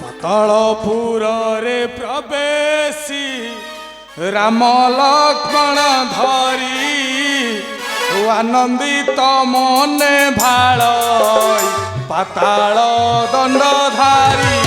पातालपुर रे प्रवेशी राम लक्ष्मण धरी आनंदित मने भाल पाताल दंडधारी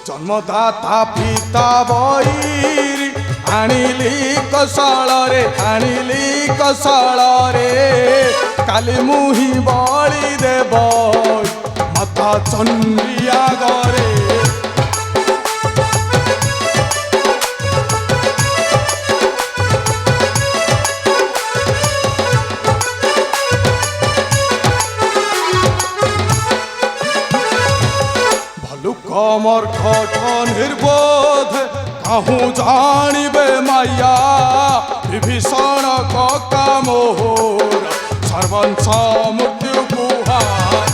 जन्मदाता पिता बईरी आनिली कौशल रे काली मुही बड़ी देव माता चंडिया गरे कमर घट निर्बोध कहूँ जानबे माया विभीषण का मोहर सर्वंश मृत्यु गुहार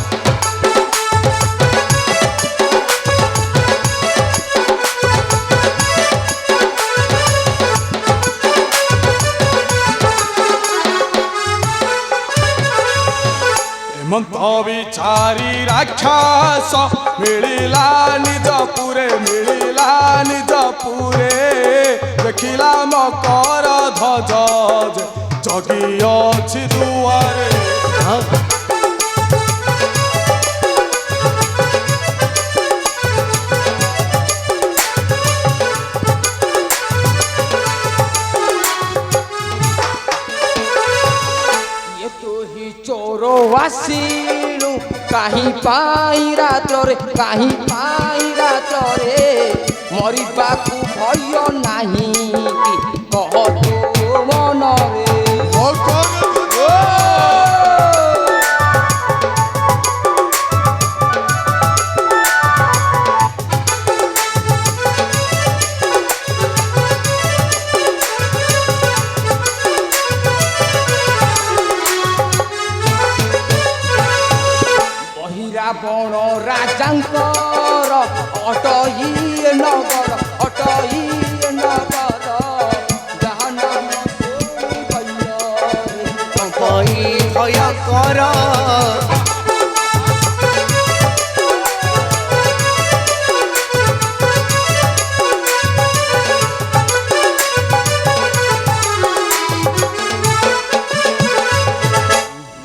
हेमंत विचारी राक्षस मिलिला निजपुरे देखिला मकर ध्वज जगी अछि दुआरे ये तो ही चोरो आसिलु कहीं पाई रात रे मरिबा को भय नहीं कह तो मन रे बण राजांकर अटई नगर जहाँ नाम भय कर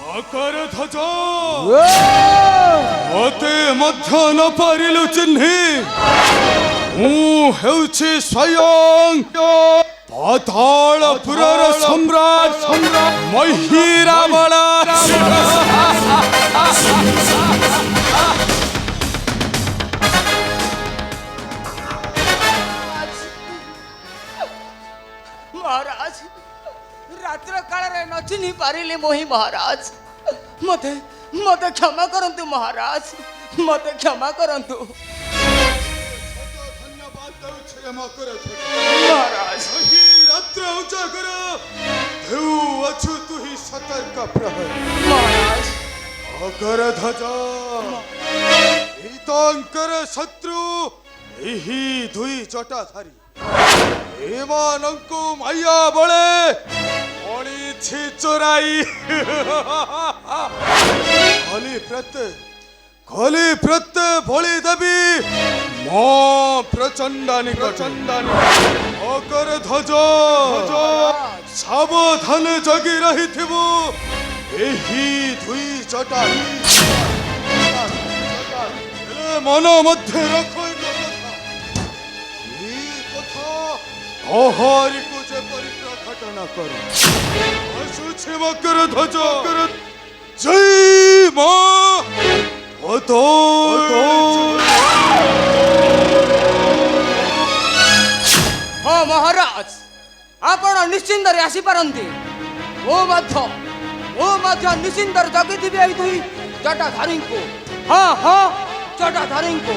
मकर ध्वज मते मध्य न पारिलु चिन्हि हेउछि स्वयं पातालपुरर सम्राट मही रावण महाराज रात्र काल रे न चिन्हि पारिले मोहि महाराज मते क्षमा करंतु महाराज मते क्षमा करंतु धन्यवाद क्षमा कर महाराज रात्र उजागर देउ अछु तुहि सतर्क प्रहर महाराज अगर ध्वज हितंकर शत्रु एही दुई जटाधारी एमानंकु माया बळे अणिछि चोराई खली प्रत्ये भोली देवी मो प्रचंडानी अगर ध्वज सावधान जगी रही थिबु एही दुई जटा मन मध्य रख अहरी को जेपरी प्रकटना कर आसुछि मकर ध्वज जय मां हाँ महाराज आपण निश्चिंत आसी पारंती मो मध्य निश्चिंत जगी दिबे दुई जटाधारी को हाँ जटाधारी को